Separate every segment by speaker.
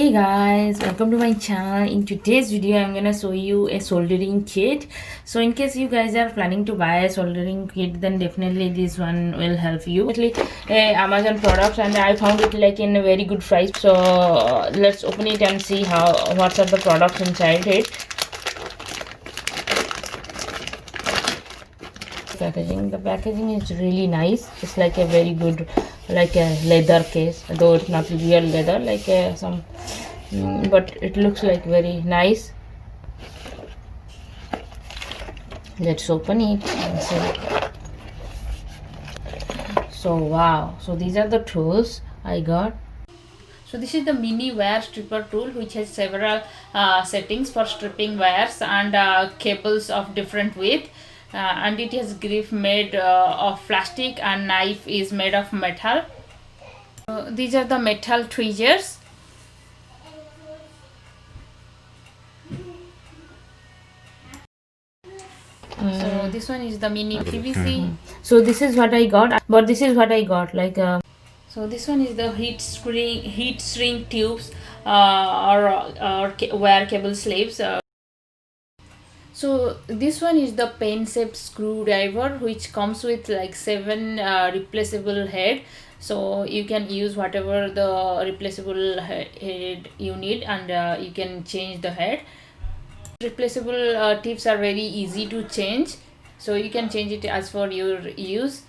Speaker 1: Hey guys, welcome to my channel. In today's video I'm gonna show you a soldering kit. So in case you guys are planning to buy a soldering kit, then definitely this one will help you. Actually Amazon products, and I found it like in a very good price. So let's open it and see what are the products inside it. The packaging is really nice. It's like a very good, like a leather case, though it's not real leather, like but it looks like very nice. Let's open it and see. So wow, so these are the tools I got. So this is the mini wire stripper tool, which has several settings for stripping wires and cables of different width, and it has grip made of plastic and knife is made of metal. These are the metal tweezers. So this one is the mini PVC. So this is what I got, but this is what I got like so this one is the heat shrink tubes or wire cable sleeves. So this one is the pen shaped screwdriver, which comes with like 7 replaceable head. So you can use whatever the replaceable head you need, and you can change the head. Replaceable tips are very easy to change, so you can change it as for your use.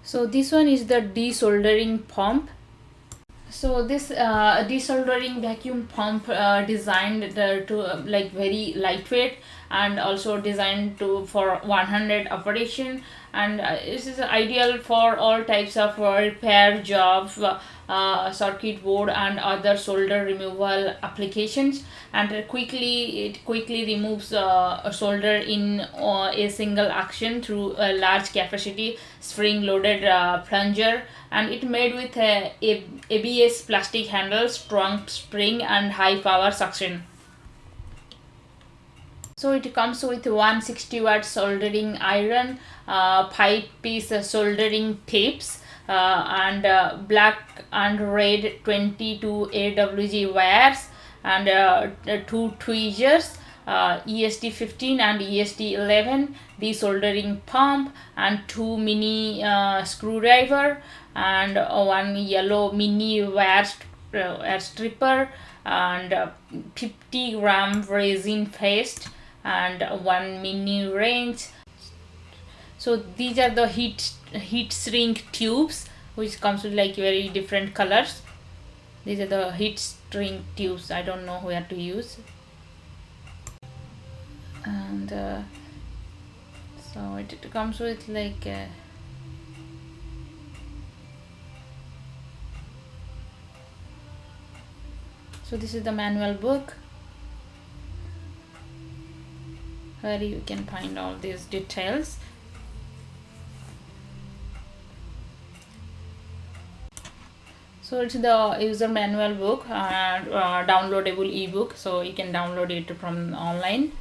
Speaker 1: So this one is the desoldering pump. So this desoldering vacuum pump designed to like very lightweight, and also designed to for 100 operation, and this is ideal for all types of repair jobs, circuit board and other solder removal applications, and it quickly removes a solder in a single action through a large capacity spring loaded plunger, and it made with a ABS plastic handle, strong spring and high power suction. So it comes with 160 watt soldering iron, 5-piece soldering tapes, and black and red 22 AWG wires, and 2 tweezers, EST 15 and EST 11, desoldering pump, and 2 mini screwdriver, and 1 yellow mini wire stripper, and 50-gram resin paste, and 1 mini wrench. So these are the heat shrink tubes, which comes with like very different colors. These are the heat shrink tubes. I don't know where to use, and so it comes with like so this is the manual book where you can find all these details. So it's the user manual book and downloadable ebook, so you can download it from online.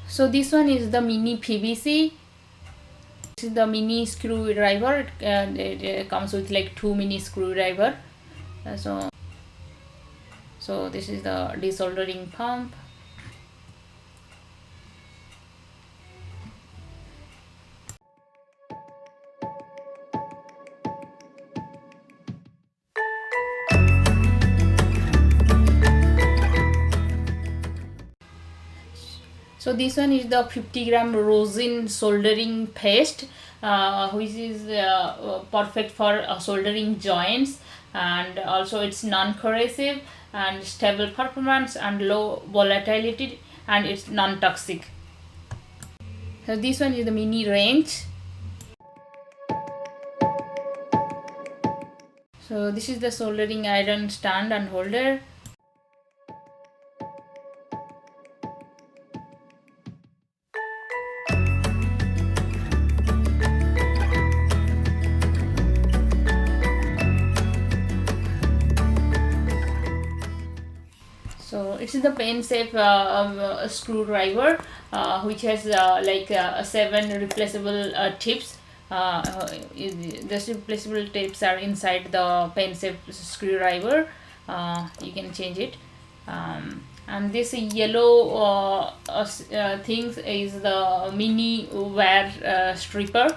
Speaker 1: So this one is the mini PVC. This is the mini screwdriver. It comes with like 2 mini screwdriver. So this is the desoldering pump. So this one is the 50-gram rosin soldering paste, which is perfect for soldering joints, and also it's non-corrosive and stable performance and low volatility, and it's non-toxic. So this one is the mini wrench. So this is the soldering iron stand and holder. This is the pen safe screwdriver, which has 7 replaceable tips. The replaceable tips are inside the pen safe screwdriver. You can change it. And this yellow things is the mini wear stripper.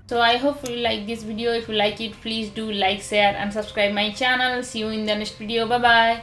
Speaker 1: So I hope you like this video. If you like it, please do like, share and subscribe my channel. See you in the next video. Bye bye.